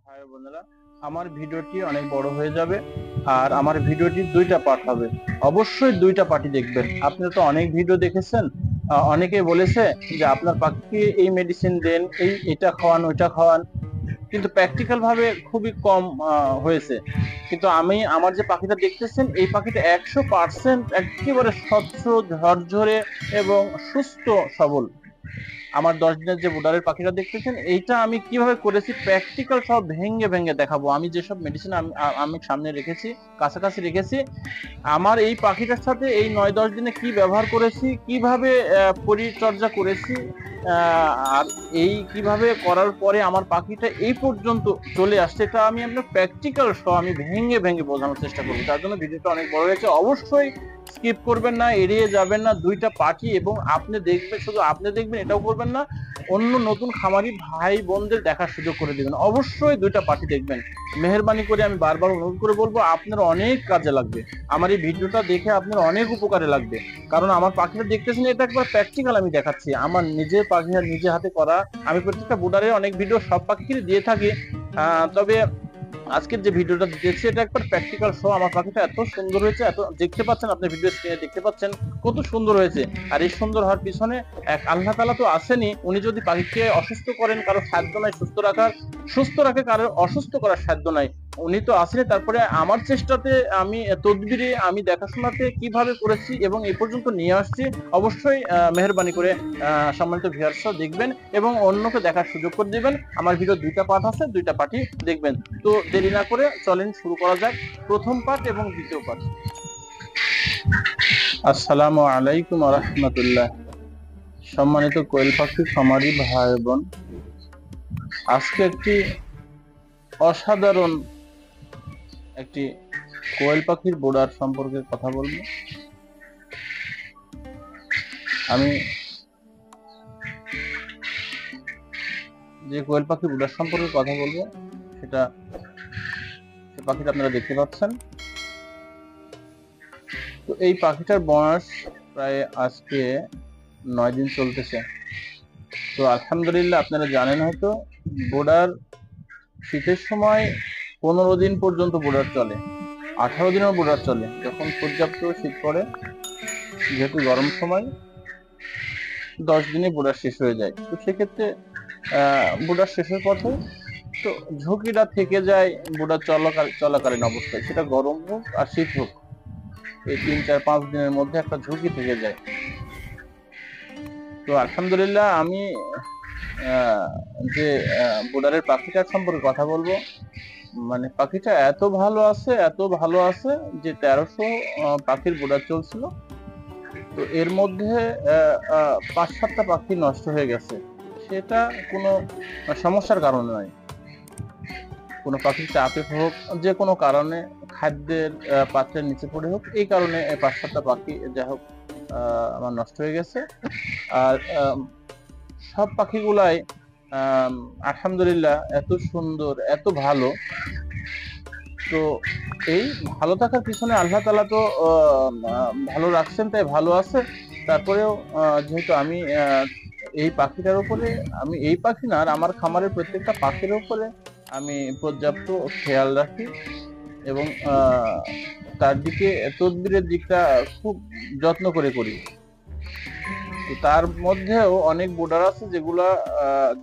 ভাই বোনেরা, আমার ভিডিওটি অনেক বড় হয়ে যাবে আর আমার ভিডিওটি দুইটা পার্ট হবে। অবশ্যই দুইটা পার্টি দেখবেন। আপনারা তো অনেক ভিডিও দেখেছেন, অনেকে বলেছে যে আপনার পাখিকে এই মেডিসিন দেন, এটা খাওয়ান ওইটা খাওয়ান, কিন্তু প্র্যাকটিক্যাল ভাবে খুবই কম হয়েছে। কিন্তু আমার যে পাখিটা দেখতেছেন, এই পাখিটা 100% একেবারে স্বচ্ছ, ঝরঝরে এবং সুস্থ সবল। আমার 10 দিনের যে বুডারের পাখিটা দেখতেছেন, এইটা আমি কিভাবে করেছি প্র্যাকটিক্যাল সব ভেঙে ভেঙে দেখাবো। আমি যেসব মেডিসিন আমি সামনে রেখেছি, কাছাকাছি রেখেছি, আমার এই পাখিটার সাথে এই 9-10 দিনে কি ব্যবহার করেছি, কিভাবে পরিচর্যা করেছি, আর এই কিভাবে করার পরে আমার পাখিটা এই পর্যন্ত চলে আসছে, এটা আমি আপনার প্র্যাকটিক্যাল সহ আমি ভেঙে ভেঙে বোঝানোর চেষ্টা করবো। তার জন্য ভিডিওটা অনেক বড় হয়েছে। অবশ্যই স্কিপ করবেন না, এড়িয়ে যাবেন না দুইটা পাখি, এবং আপনি দেখবেন, শুধু আপনি দেখবেন এটাও করবেন না, অন্য নতুন খামারি ভাই বোনদের দেখার সুযোগ করে দিবেন। অবশ্যই দুইটা পাখি দেখবেন। মেহেরবানি করে আমি বারবার অনুরোধ করে বলবো, আপনার অনেক কাজে লাগবে। আমার এই ভিডিওটা দেখে আপনার অনেক উপকারে লাগবে, কারণ আমার পাখিটা দেখতেছেন, এটা একবার প্র্যাকটিক্যাল আমি দেখাচ্ছি। আমার নিজের পাখি আর নিজে হাতে করা। আমি প্রত্যেকটা বুডারে অনেক ভিডিও সব পাখিরই দিয়ে থাকি, তবে আজকের যে ভিডিওটা দিতেছি এটা একবার প্র্যাকটিক্যাল শো। আমার পাখিটা এত সুন্দর হয়েছে, এত দেখতে পাচ্ছেন, আপনি ভিডিও স্ক্রিনে দেখতে পাচ্ছেন কত সুন্দর হয়েছে। আর এই সুন্দর হওয়ার পিছনে এক আল্লাহ তাআলা তো আসেনি। উনি যদি পাখিকে অসুস্থ করেন, কারো সাধ্য নাই সুস্থ রাখার, সুস্থ রাখে কারো অসুস্থ করার সাধ্য নাই, উনি তো আসেনি। তারপরে আমার চেষ্টাতে, আমি তদবিরে, আমি দেখাশোনাতে কিভাবে করেছি এবং এই পর্যন্ত নিয়ে আসছি। অবশ্যই মেহেরবানি করে সম্মানিত ভিউয়ার্সরা দেখবেন এবং অন্যকে দেখার সুযোগ করে দিবেন। আমার ভিডিও দুইটা পার্ট আছে, দুইটা পার্টই দেখবেন। তো দেরি না করে চলেন শুরু করা যাক প্রথম পার্ট এবং দ্বিতীয় পার্ট। আসসালামু আলাইকুম ওয়া রাহমাতুল্লাহ। সম্মানিত কোয়েল পাখি খামারি ভাই বোন, আজকে একটি অসাধারণ একটি কোয়েল পাখির বোর্ডার সম্পর্কে কথা বলবো। আমি যে কোয়েল পাখির বোর্ডার সম্পর্কে কথা বলবো, সেটা পাখিটা আপনারা দেখতে পাচ্ছেন। তো এই পাখিটার বয়স প্রায় আজকে 9 দিন চলতেছে। তো আলহামদুলিল্লাহ, আপনারা জানেন হয়তো, বোর্ডার শীতের সময় 15 দিন পর্যন্ত বোর্ডার চলে, 18 দিনও বোর্ডার চলে, যখন পর্যাপ্ত শীত পড়ে। যেহেতু গরম সময়, 10 দিনে বোর্ডার শেষ হয়ে যায়। তো সেক্ষেত্রে বোর্ডার শেষের পথে তো ঝুঁকিটা থেকে যায় বোর্ডার চলাকালীন অবস্থায়, সেটা গরম হোক আর শীত হোক, এই 3-4-5 দিনের মধ্যে একটা ঝুঁকি থেকে যায়। তো আলহামদুলিল্লাহ, আমি যে বোর্ডারের পাখিটার সম্পর্কে কথা বলবো, মানে পাখিটা এত ভালো আছে, এত ভালো আছে যে 1300 পাখির বোর্ডার চলছিল। তো এর মধ্যে 5-7টা পাখি নষ্ট হয়ে গেছে। সেটা কোনো সমস্যার কারণে নয়, কোনো পাখির চাপে হোক, যে কোনো কারণে, খাদ্যের পাত্রের নিচে পড়ে হোক, এই কারণে 5-7টা পাখি যাই হোক আমার নষ্ট হয়ে গেছে। আর সব পাখিগুলাই আলহামদুলিল্লাহ এত সুন্দর, এত ভালো। তো এই ভালো থাকার পিছনে আল্লাহ তাআলা তো ভালো রাখছেন, তাই ভালো আছে। তারপরেও যেহেতু আমি এই পাখিটার উপরে, আমি এই পাখি না, আমার খামারের প্রত্যেকটা পাখির উপরে আমি পর্যাপ্ত খেয়াল রাখি এবং তার দিকে, তদবিরের দিকটা খুব যত্ন করে করি। তার মধ্যেও অনেক বোর্ডার আছে যেগুলা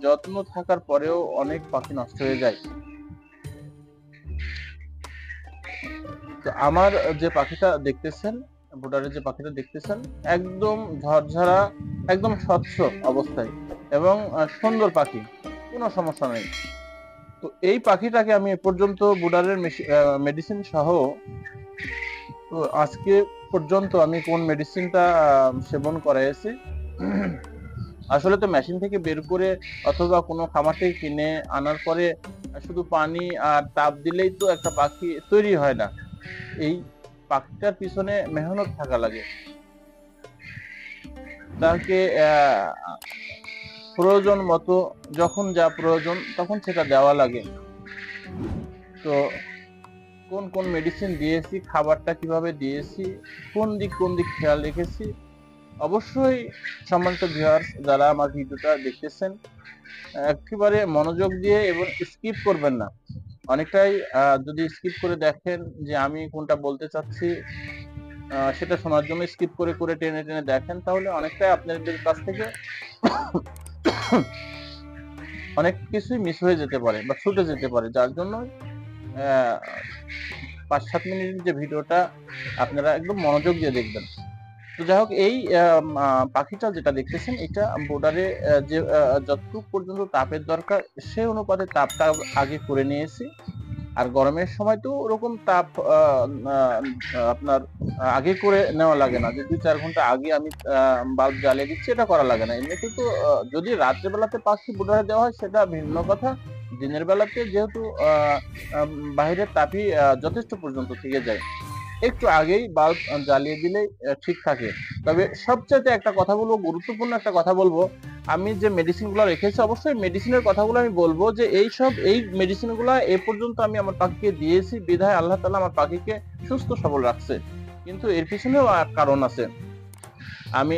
যত্ন থাকার পরেও অনেক পাখি নষ্ট হয়ে যায়। তো আমার যে পাখিটা দেখতেছেন, বোর্ডারের যে পাখিটা দেখতেছেন, একদম ঝরঝরা, একদম স্বচ্ছ অবস্থায় এবং সুন্দর পাখি, কোনো সমস্যা নেই। তো এই পাখিটাকে আমি এ পর্যন্ত বোর্ডারের মেডিসিন সহ, তো আজকে পর্যন্ত আমি কোন মেডিসিনটা সেবন করাইছি, আসলে তো মেশিন থেকে বের করে অথবা কোনো খামার থেকে কিনে আনার পরে শুধু পানি আর তাপ দিলেই তো একটা পাখি তৈরি হয় না। এই পাখিটার পিছনে মেহনত থাকা লাগে, তাকে প্রয়োজন মতো যখন যা প্রয়োজন তখন সেটা দেওয়া লাগে। তো কোন কোন মেডিসিন দিয়েছি, খাবারটা কিভাবে দিয়েছি, কোন দিক খেয়াল রেখেছি, অবশ্যই সম্মানিত ভিউয়ার্স যারা আমার ভিডিওটা দেখতেছেন, একেবারে মনোযোগ দিয়ে এবং স্কিপ করবেন না। অনেকটাই যদি স্কিপ করে দেখেন যে আমি কোনটা বলতে চাচ্ছি, সেটা শোনার জন্য স্কিপ করে করে টেনে টেনে দেখেন, তাহলে অনেকটাই আপনাদের কাছ থেকে অনেক কিছুই মিস হয়ে যেতে পারে বা ছুটে যেতে পারে, যার জন্য 5-7 মিনিটের যে ভিডিওটা আপনারা একদম মনোযোগ দিয়ে দেখবেন। তো যাই হোক, এই পাখিটা যেটা দেখতেছেন এটা বোর্ডারে যে যতটুকু পর্যন্ত তাপের দরকার সে অনুপাতে তাপটা আগে করে নিয়েছি। আর গরমের সময় তো ওরকম তাপ আপনার আগে করে নেওয়া লাগে না, যে 2-4 ঘন্টা আগে আমি বাল্ব জ্বালিয়ে দিচ্ছি, এটা করা লাগে না। এমনিতে তো যদি রাত্রে বেলাতে পাখি বোর্ডারে দেওয়া হয় সেটা ভিন্ন কথা। দিনের বেলাতে যেহেতু বাইরের তাপই যথেষ্ট পর্যন্ত থেকে যায়, একটু আগেই বাল্ব জ্বালিয়ে দিলেই ঠিক থাকে। তবে সবচাইতে একটা কথা বলবো, গুরুত্বপূর্ণ একটা কথা বলবো, আমি যে মেডিসিন গুলো রেখেছি অবশ্যই মেডিসিনের কথাগুলো আমি বলবো যে এই মেডিসিন গুলা এ পর্যন্ত আমি আমার পাখিকে দিয়েছি বিধায় আল্লাহ তাআলা আমার পাখিকে সুস্থ সবল রাখছে। কিন্তু এর পিছনেও কারণ আছে। আমি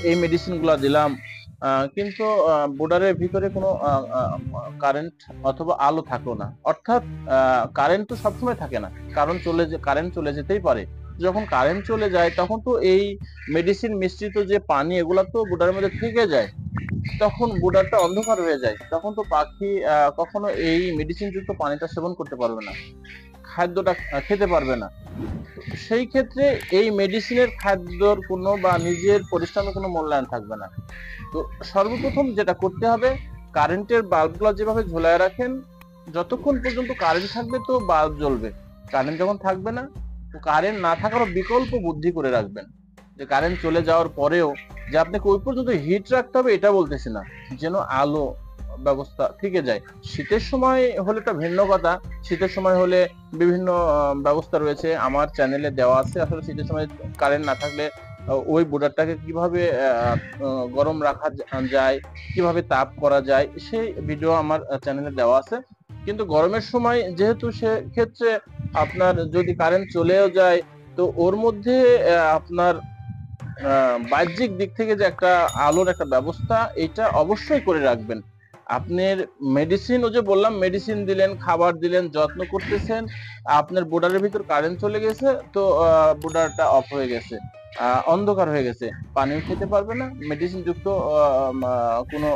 এই মেডিসিন গুলা দিলাম, কিন্তু বোর্ডারের ভিতরে কোনো কারেন্ট অথবা আলো থাকলো না, অর্থাৎ কারেন্ট তো সবসময় থাকে না, কারেন্ট চলে যেতেই পারে। যখন কারেন্ট চলে যায় তখন তো এই মেডিসিন মিশ্রিত যে পানি এগুলা তো বোর্ডারের মধ্যে থেকে যায়, তখন বোর্ডারটা অন্ধকার হয়ে যায়, তখন তো পাখি কখনো এই মেডিসিন যুক্ত পানিটা সেবন করতে পারবে না, খাদ্যটা খেতে পারবে না। সেই ক্ষেত্রে এই মেডিসিনের খাদ্যর কোনো বা নিজের পরিশ্রমের কোনো মূল্যায়ন থাকবে না। তো সর্বপ্রথম যেটা করতে হবে, কারেন্টের বাল্বগুলো যেভাবে ঝোলায় রাখেন, যতক্ষণ পর্যন্ত কারেন্ট থাকবে তো বাল্ব জ্বলবে। কারেন্ট যখন থাকবে না, তো কারেন্ট না থাকারও বিকল্প বুদ্ধি করে রাখবেন, যে কারেন্ট চলে যাওয়ার পরেও যে আপনাকে ওই পর্যন্ত হিট রাখতে হবে এটা বলতেছি না, যেন আলো ব্যবস্থা থেকে যায়। শীতের সময় হলে একটা ভিন্ন কথা, শীতের সময় হলে বিভিন্ন ব্যবস্থা রয়েছে, আমার চ্যানেলে দেওয়া আছে। আসলে শীতের সময় কারেন্ট না থাকলে ওই বোর্ডারটাকে কিভাবে গরম রাখা যায়, কিভাবে তাপ করা যায়, সেই ভিডিও আমার চ্যানেলে দেওয়া আছে। কিন্তু গরমের সময় যেহেতু সে ক্ষেত্রে আপনার যদি কারেন্ট চলেও যায়, তো ওর মধ্যে আপনার বাহ্যিক দিক থেকে যে একটা আলোর একটা ব্যবস্থা, এটা অবশ্যই করে রাখবেন। আপনার মেডিসিন, ও যে বললাম মেডিসিন দিলেন, খাবার দিলেন, যত্ন করতেছেন, আপনার বোর্ডারের ভিতর কারেন্ট চলে গেছে, তো বোর্ডারটা অফ হয়ে গেছে, অন্ধকার হয়ে গেছে, পানিও খেতে পারবে না, মেডিসিন যুক্ত কোনো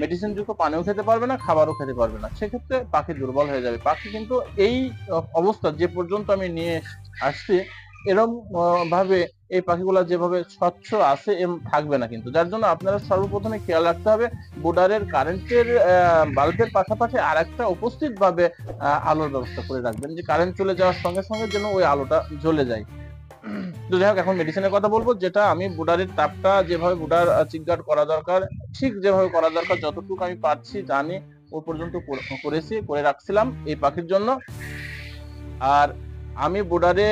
মেডিসিন যুক্ত পানিও খেতে পারবে না, খাবারও খেতে পারবে না। সেক্ষেত্রে পাখি দুর্বল হয়ে যাবে। পাখি কিন্তু এই অবস্থা যে পর্যন্ত আমি নিয়ে আসছি, এরকম ভাবে এই পাখিগুলা যেভাবে স্বচ্ছ আছে থাকবে না কিন্তু। যার জন্য আপনারা সর্বপ্রথমে খেয়াল রাখতে হবে বোর্ডারের কারেন্টের বাল্বের পাশাপাশি আর একটা উপস্থিত ভাবে আলোর ব্যবস্থা করে রাখবেন, যে কারেন্ট চলে যাওয়ার সঙ্গে সঙ্গে যেন ওই আলোটা জ্বলে যায়। তো যাই হোক, এখন মেডিসিনের কথা বলবো, যেটা আমি বোর্ডারের তাপটা যেভাবে বোর্ডার চিকগার্ড করা দরকার, ঠিক যেভাবে করা দরকার, যতটুকু আমি পারছি জানি ও পর্যন্ত করে রাখছিলাম এই পাখির জন্য। আর আমি বোর্ডারে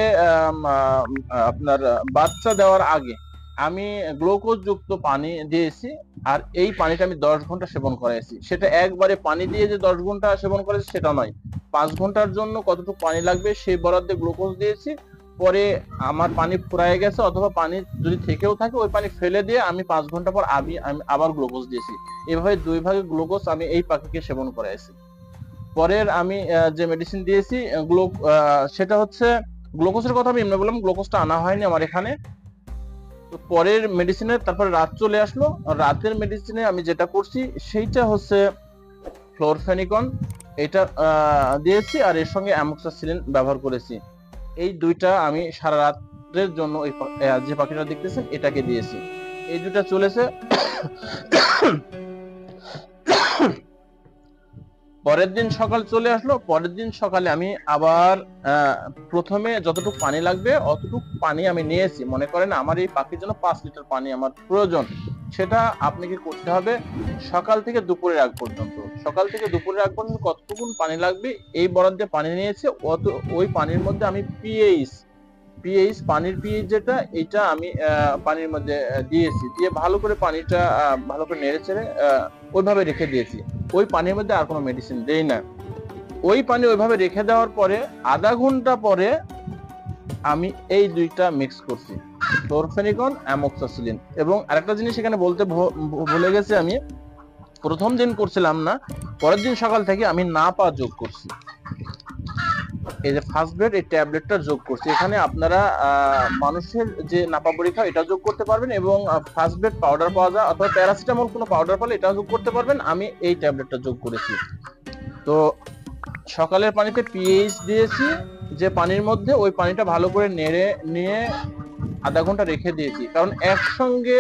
আপনার বাচ্চা দেওয়ার আগে আমি গ্লুকোজ যুক্ত পানি দিয়েছি, আর এই পানিটা আমি 10 ঘন্টা সেবন করাইছি। সেটা একবারে পানি দিয়ে যে 10 ঘন্টা সেবন করেছি সেটা নয়, 5 ঘন্টার জন্য কতটুকু পানি লাগবে সেই বরাদ্দে গ্লুকোজ দিয়েছি। পরে আমার পানি ফুরায় গেছে অথবা পানি যদি থেকেও থাকে, ওই পানি ফেলে দিয়ে আমি 5 ঘন্টা পর আমি আবার গ্লুকোজ দিয়েছি। এভাবে 2 ভাগে গ্লুকোজ আমি এই পাখিকে সেবন করাইছি। পরের আমি যে মেডিসিন দিয়েছি সেটা হচ্ছে গ্লুকোজের কথা আমি এমনি বললাম, গ্লুকোজটা আনা হয়নি আমার এখানে। তো পরের মেডিসিনের তারপরে রাত চলে আসলো, রাতের মেডিসিনে আমি যেটা করছি সেইটা হচ্ছে ফ্লোরফেনিকন, এটা দিয়েছি, আর এর সঙ্গে অ্যামোক্সাসিলিন ব্যবহার করেছি। এই দুইটা আমি সারা রাতের জন্য যে পাখিটা দেখতেছেন এটাকে দিয়েছি। এই দুইটা চলেছে। পরের দিন সকাল চলে আসলো, পরের দিন সকালে আমি আবার প্রথমে যতটুকু পানি লাগবে অতটুকু পানি আমি নিয়েছি। মনে করেন আমার এই পাখির জন্য 5 লিটার পানি আমার প্রয়োজন। সেটা আপনাকে করতে হবে সকাল থেকে দুপুরের আগ পর্যন্ত। সকাল থেকে দুপুরের আগ পর্যন্ত কতটুকু পানি লাগবে এই বরাদ্দে পানি নিয়েছে, ওই পানির মধ্যে আমি পানির পিএইচ যেটা, এটা আমি পানির মধ্যে দিয়েছি, দিয়ে ভালো করে পানিটা ভালো করে নেড়ে চেড়ে ওইভাবে রেখে দিয়েছি। ওই পানির মধ্যে আর কোনো মেডিসিন দেই না। ওই পানি ওইভাবে রেখে দেওয়ার পরে আধা ঘন্টা পরে আমি এই দুইটা মিক্স করছি, ফ্লোরফেনিকন, অ্যামোক্সাসিলিন। এবং আরেকটা জিনিস এখানে বলতে ভুলে গেছি আমি, প্রথম দিন করছিলাম না, পরের দিন সকাল থেকে আমি না পা যোগ করছি। এই যে ফার্স্ট গ্রেড এই ট্যাবলেটটা যোগ করছি। এখানে আপনারা মানুষের যে নাপা পরীক্ষা এটা যোগ করতে পারবেন, এবং ফার্স্ট গ্রেড পাউডার পাওয়া যায় অথবা প্যারাসিটামল কোনো পাউডার পালে এটা যোগ করতে পারবেন। আমি এই ট্যাবলেটটা যোগ করেছি। তো সকালের পানিতে পিএইচ দিয়েছি যে পানির মধ্যে, ওই পানিটা ভালো করে নেড়ে নিয়ে আধা ঘন্টা রেখে দিয়েছি, কারণ একসঙ্গে